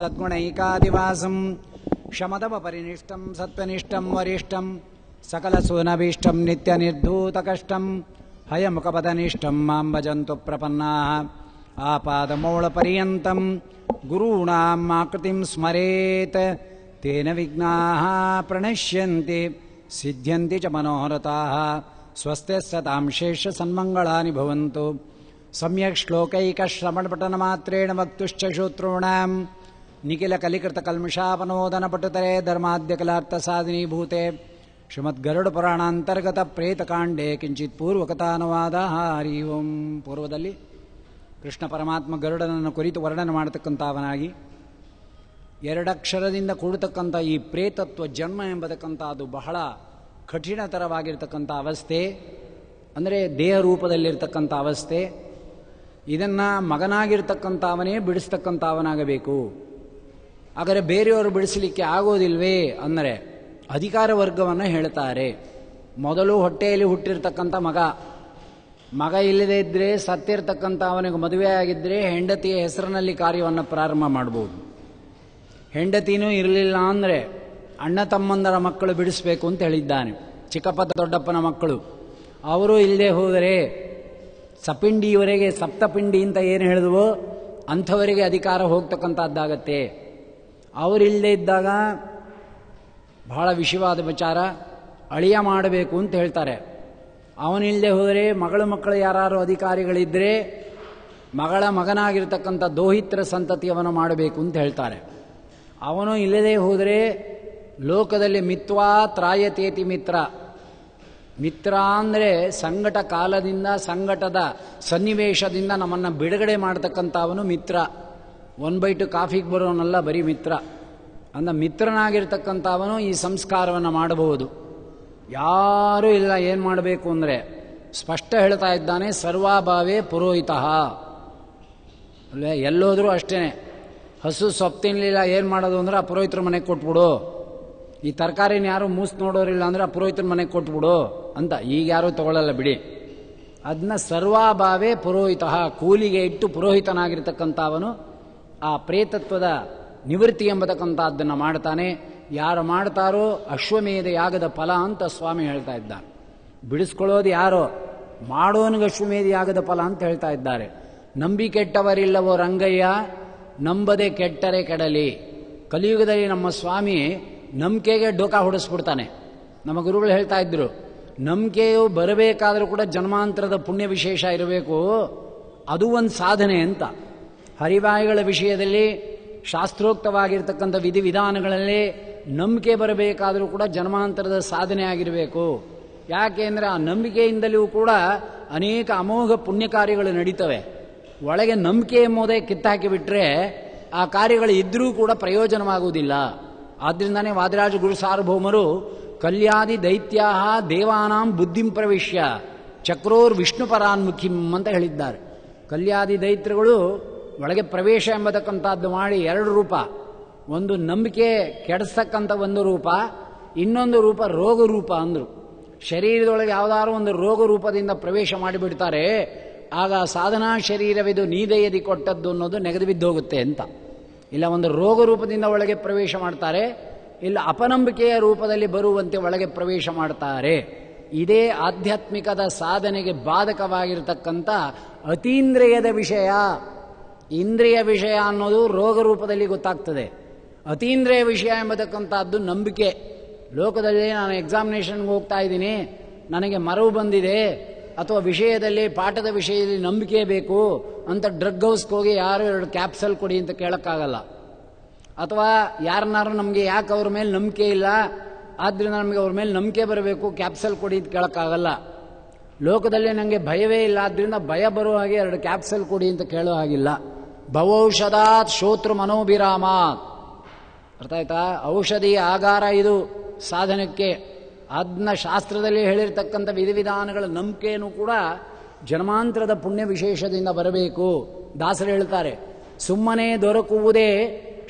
सद्गुणैकादिवासं शमदमपरिनिष्टं सत्त्वनिष्ठं वरिष्ठं सकलसुनभीष्टं नित्यनिर्धूतकष्टं हयमुखपदनिष्ठं मां भजन्तु प्रपन्नाः आपादमौळपर्यन्तं गुरूणाम् आकृतिं स्मरेत् तेन विघ्नाः प्रणश्यन्ति सिद्ध्यन्ति च मनोरथाः स्वस्तिः सतां शेषसन्मङ्गलानि भवन्तु सम्यक् श्लोकैकश्रवणपठनमात्रेण वक्तुश्च श्रोतॄणां निखिलकलिकृतकल्मषापनोदनपटुतरे धर्माद्यकलार्थसाधिनीभूते ಶ್ರೀಮದ್ಗರುಡಪುರಾಣಾಂತರ್ಗತ किंचित ಪೂರ್ವಕಥಾನುವಾದಃ ಹರಿ ಓಂ. ಪೂರ್ವದಲ್ಲಿ ಕೃಷ್ಣ ಪರಮಾತ್ಮ ಗರುಡನನ್ನು ಕುರಿತು ವರ್ಣನೆ ಮಾಡತಕ್ಕಂಥವನಾಗಿ ಎರಡಕ್ಷರದಿಂದ ಕೂಡತಕ್ಕಂಥ ಈ ಪ್ರೇತತ್ವ ಜನ್ಮ ಎಂಬತಕ್ಕಂಥದ್ದು ಬಹಳ ಕಠಿಣತರವಾಗಿರ್ತಕ್ಕಂಥ ಅವಸ್ಥೆ, ಅಂದರೆ ದೇಹ ರೂಪದಲ್ಲಿರ್ತಕ್ಕಂಥ ಅವಸ್ಥೆ. ಇದನ್ನು ಮಗನಾಗಿರ್ತಕ್ಕಂಥವನೇ ಬಿಡಿಸ್ತಕ್ಕಂಥವನಾಗಬೇಕು. ಹಾಗಾದರೆ ಬೇರೆಯವರು ಬಿಡಿಸಲಿಕ್ಕೆ ಆಗೋದಿಲ್ವೇ ಅಂದರೆ ಅಧಿಕಾರ ವರ್ಗವನ್ನು ಹೇಳ್ತಾರೆ. ಮೊದಲು ಹೊಟ್ಟೆಯಲ್ಲಿ ಹುಟ್ಟಿರ್ತಕ್ಕಂಥ ಮಗ ಇಲ್ಲದೇ ಇದ್ದರೆ ಸತ್ತಿರ್ತಕ್ಕಂಥ ಅವನಿಗೆ ಮದುವೆ ಆಗಿದ್ದರೆ ಹೆಂಡತಿಯ ಹೆಸರಿನಲ್ಲಿ ಕಾರ್ಯವನ್ನು ಪ್ರಾರಂಭ ಮಾಡ್ಬೋದು. ಹೆಂಡತಿನೂ ಇರಲಿಲ್ಲ ಅಂದರೆ ಅಣ್ಣ ತಮ್ಮಂದರ ಮಕ್ಕಳು ಬಿಡಿಸಬೇಕು ಅಂತ ಹೇಳಿದ್ದಾನೆ. ಚಿಕ್ಕಪ್ಪ ದೊಡ್ಡಪ್ಪನ ಮಕ್ಕಳು ಅವರು ಇಲ್ಲದೆ ಹೋದರೆ ಸಪಿಂಡಿಯವರೆಗೆ ಸಪ್ತಪಿಂಡಿ ಅಂತ ಏನು ಹೇಳಿದ್ವೋ ಅಂಥವರಿಗೆ ಅಧಿಕಾರ ಹೋಗ್ತಕ್ಕಂಥದ್ದಾಗತ್ತೆ. ಅವರಿಲ್ಲದೆ ಇದ್ದಾಗ ಬಹಳ ವಿಷಯವಾದ ವಿಚಾರ, ಅಳಿಯ ಮಾಡಬೇಕು ಅಂತ ಹೇಳ್ತಾರೆ. ಅವನಿಲ್ಲದೆ ಹೋದರೆ ಮಕ್ಕಳು ಯಾರು ಅಧಿಕಾರಿಗಳಿದ್ದರೆ ಮಗಳ ಮಗನಾಗಿರ್ತಕ್ಕಂಥ ದೋಹಿತ್ರ ಸಂತತಿಯವನು ಮಾಡಬೇಕು ಅಂತ ಹೇಳ್ತಾರೆ. ಅವನು ಇಲ್ಲದೆ ಹೋದರೆ ಲೋಕದಲ್ಲಿ ಮಿತ್ವಾ ತ್ರಾಯತೇತಿ ಮಿತ್ರ ಅಂದರೆ ಸಂಕಟ ಕಾಲದಿಂದ ಸಂಕಟದ ಸನ್ನಿವೇಶದಿಂದ ನಮ್ಮನ್ನು ಬಿಡುಗಡೆ ಮಾಡತಕ್ಕಂಥವನು ಮಿತ್ರ. 1/2 ಕಾಫಿಗೆ ಬರೋನಲ್ಲ ಬರೀ ಮಿತ್ರ. ಅಂದ ಮಿತ್ರನಾಗಿರ್ತಕ್ಕಂಥವನು ಈ ಸಂಸ್ಕಾರವನ್ನು ಮಾಡಬಹುದು. ಯಾರೂ ಇಲ್ಲ ಏನು ಮಾಡಬೇಕು ಅಂದರೆ ಸ್ಪಷ್ಟ ಹೇಳ್ತಾ ಇದ್ದಾನೆ, ಸರ್ವಾಭಾವೇ ಪುರೋಹಿತಃ. ಅಲ್ಲೇ ಎಲ್ಲೋದ್ರೂ ಅಷ್ಟೇ, ಹಸು ಸೊಪ್ಪು ತಿನ್ನಲಿಲ್ಲ ಏನು ಮಾಡೋದು ಅಂದರೆ ಆ ಪುರೋಹಿತರ ಮನೆಗೆ ಕೊಟ್ಬಿಡು. ಈ ತರಕಾರಿನ ಯಾರು ಮೂಸ್ ನೋಡೋರಿಲ್ಲ ಅಂದರೆ ಆ ಪುರೋಹಿತರ ಮನೆಗೆ ಕೊಟ್ಬಿಡು ಅಂತ. ಈಗ ಯಾರೂ ತಗೊಳ್ಳಲ್ಲ ಬಿಡಿ. ಅದನ್ನ ಸರ್ವಾಭಾವೇ ಪುರೋಹಿತಃ, ಕೂಲಿಗೆ ಇಟ್ಟು ಪುರೋಹಿತನಾಗಿರ್ತಕ್ಕಂಥವನು ಆ ಪ್ರೇತತ್ವದ ನಿವೃತ್ತಿ ಎಂಬತಕ್ಕಂಥದ್ದನ್ನು ಮಾಡ್ತಾನೆ. ಯಾರು ಮಾಡ್ತಾರೋ ಅಶ್ವಮೇಧ ಯಾಗದ ಫಲ ಅಂತ ಸ್ವಾಮಿ ಹೇಳ್ತಾ ಇದ್ದಾನೆ. ಬಿಡಿಸ್ಕೊಳ್ಳೋದು ಯಾರೋ, ಮಾಡೋನಿಗೆ ಅಶ್ವಮೇಧ ಯಾಗದ ಫಲ ಅಂತ ಹೇಳ್ತಾ ಇದ್ದಾರೆ. ನಂಬಿ ಕೆಟ್ಟವರಿಲ್ಲವೋ ರಂಗಯ್ಯ, ನಂಬದೆ ಕೆಟ್ಟರೆ ಕೆಡಲಿ. ಕಲಿಯುಗದಲ್ಲಿ ನಮ್ಮ ಸ್ವಾಮಿ ನಂಬಿಕೆಗೆ ಡೋಕಾ ಹೊಡಿಸ್ಬಿಡ್ತಾನೆ. ನಮ್ಮ ಗುರುಗಳು ಹೇಳ್ತಾ ಇದ್ರು, ನಂಬಿಕೆಯು ಬರಬೇಕಾದರೂ ಕೂಡ ಜನ್ಮಾಂತರದ ಪುಣ್ಯ ವಿಶೇಷ ಇರಬೇಕು, ಅದು ಒಂದು ಸಾಧನೆ ಅಂತ. ಹರಿವಾಯುಗಳ ವಿಷಯದಲ್ಲಿ ಶಾಸ್ತ್ರೋಕ್ತವಾಗಿರ್ತಕ್ಕಂಥ ವಿಧಿವಿಧಾನಗಳಲ್ಲಿ ನಂಬಿಕೆ ಬರಬೇಕಾದರೂ ಕೂಡ ಜನ್ಮಾಂತರದ ಸಾಧನೆ ಆಗಿರಬೇಕು. ಯಾಕೆ ಅಂದರೆ ಆ ನಂಬಿಕೆಯಿಂದಲೂ ಕೂಡ ಅನೇಕ ಅಮೋಘ ಪುಣ್ಯ ಕಾರ್ಯಗಳು ನಡೀತವೆ. ಒಳಗೆ ನಂಬಿಕೆ ಎಂಬುದೇ ಕಿತ್ತಾಕಿಬಿಟ್ರೆ ಆ ಕಾರ್ಯಗಳು ಇದ್ದರೂ ಕೂಡ ಪ್ರಯೋಜನವಾಗುವುದಿಲ್ಲ. ಆದ್ದರಿಂದನೇ ವಾದಿರಾಜ ಗುರು ಸಾರ್ವಭೌಮರು ಕಲ್ಯಾದಿ ದೈತ್ಯಾಹ ದೇವಾನಾಂ ಬುದ್ಧಿಂ ಪ್ರವಿಶ್ಯ ಚಕ್ರೋರ್ ವಿಷ್ಣು ಪರಾನ್ಮುಖಿಂ ಅಂತ ಹೇಳಿದ್ದಾರೆ. ಕಲ್ಯಾದಿ ದೈತ್ಯಗಳು ಒಳಗೆ ಪ್ರವೇಶ ಎಂಬತಕ್ಕಂಥದ್ದು ಮಾಡಿ 2 ರೂಪ, ಒಂದು ನಂಬಿಕೆ ಕೆಡಿಸ್ತಕ್ಕಂಥ ಒಂದು ರೂಪ, ಇನ್ನೊಂದು ರೂಪ ರೋಗ ರೂಪ ಅಂದರು. ಶರೀರದೊಳಗೆ ಯಾವುದಾದ್ರು ಒಂದು ರೋಗ ರೂಪದಿಂದ ಪ್ರವೇಶ ಮಾಡಿಬಿಡ್ತಾರೆ, ಆಗ ಸಾಧನಾ ಶರೀರವಿದು ನೀದೆಯದಿ ಕೊಟ್ಟದ್ದು ಅನ್ನೋದು ನೆಗೆದು ಬಿದ್ದೋಗುತ್ತೆ ಅಂತ. ಇಲ್ಲ ಒಂದು ರೋಗ ರೂಪದಿಂದ ಒಳಗೆ ಪ್ರವೇಶ ಮಾಡ್ತಾರೆ, ಇಲ್ಲ ಅಪನಂಬಿಕೆಯ ರೂಪದಲ್ಲಿ ಬರುವಂತೆ ಒಳಗೆ ಪ್ರವೇಶ ಮಾಡ್ತಾರೆ. ಇದೇ ಆಧ್ಯಾತ್ಮಿಕದ ಸಾಧನೆಗೆ ಬಾಧಕವಾಗಿರತಕ್ಕಂಥ ಅತೀಂದ್ರಿಯದ ವಿಷಯ. ಇಂದ್ರಿಯ ವಿಷಯ ಅನ್ನೋದು ರೋಗ ರೂಪದಲ್ಲಿ ಗೊತ್ತಾಗ್ತದೆ. ಅತೀಂದ್ರಿಯ ವಿಷಯ ಎಂಬತಕ್ಕಂಥದ್ದು ನಂಬಿಕೆ. ಲೋಕದಲ್ಲಿ ನಾನು ಎಕ್ಸಾಮಿನೇಷನ್ಗೆ ಹೋಗ್ತಾ ಇದ್ದೀನಿ, ನನಗೆ ಮರವು ಬಂದಿದೆ, ಅಥವಾ ವಿಷಯದಲ್ಲಿ ಪಾಠದ ವಿಷಯದಲ್ಲಿ ನಂಬಿಕೆ ಬೇಕು ಅಂತ ಡ್ರಗ್ ಹೌಸ್ಗೆ ಹೋಗಿ ಯಾರು 2 ಕ್ಯಾಪ್ಸಲ್ ಕೊಡಿ ಅಂತ ಕೇಳೋಕ್ಕಾಗಲ್ಲ. ಅಥವಾ ಯಾರನ್ನಾರು ನಮಗೆ ಯಾಕೆ ಅವ್ರ ಮೇಲೆ ನಂಬಿಕೆ ಇಲ್ಲ, ಆದ್ದರಿಂದ ನಮಗೆ ಅವ್ರ ಮೇಲೆ ನಂಬಿಕೆ ಬರಬೇಕು, ಕ್ಯಾಪ್ಸಲ್ ಕೊಡಿ ಅಂತ ಕೇಳೋಕ್ಕಾಗಲ್ಲ. ಲೋಕದಲ್ಲಿ ನನಗೆ ಭಯವೇ ಇಲ್ಲ, ಆದ್ದರಿಂದ ಭಯ ಬರೋ ಹಾಗೆ 2 ಕ್ಯಾಪ್ಸಲ್ ಕೊಡಿ ಅಂತ ಕೇಳೋ ಹಾಗಿಲ್ಲ. ಭವೌಷಧಾತ್ ಶೋತೃ ಮನೋಭಿರಾಮ. ಅರ್ಥ ಆಯ್ತಾ? ಔಷಧಿ ಆಗಾರ ಇದು ಸಾಧನಕ್ಕೆ. ಅದನ್ನ ಶಾಸ್ತ್ರದಲ್ಲಿ ಹೇಳಿರ್ತಕ್ಕಂಥ ವಿಧಿವಿಧಾನಗಳ ನಂಬಿಕೆಯೂ ಕೂಡ ಜನ್ಮಾಂತರದ ಪುಣ್ಯ ವಿಶೇಷದಿಂದ ಬರಬೇಕು. ದಾಸರು ಹೇಳ್ತಾರೆ, ಸುಮ್ಮನೆ ದೊರಕುವುದೇ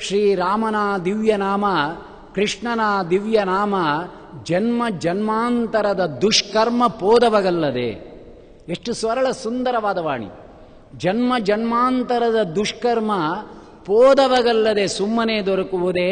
ಶ್ರೀರಾಮನ ದಿವ್ಯನಾಮ, ಕೃಷ್ಣನ ದಿವ್ಯನಾಮ, ಜನ್ಮ ಜನ್ಮಾಂತರದ ದುಷ್ಕರ್ಮ ಪೋದವಗಲ್ಲದೆ. ಎಷ್ಟು ಸರಳ ಸುಂದರವಾದ ವಾಣಿ. ಜನ್ಮ ಜನ್ಮಾಂತರದ ದುಷ್ಕರ್ಮ ಪೋದವಗಲ್ಲದೆ ಸುಮ್ಮನೆ ದೊರಕುವುದೇ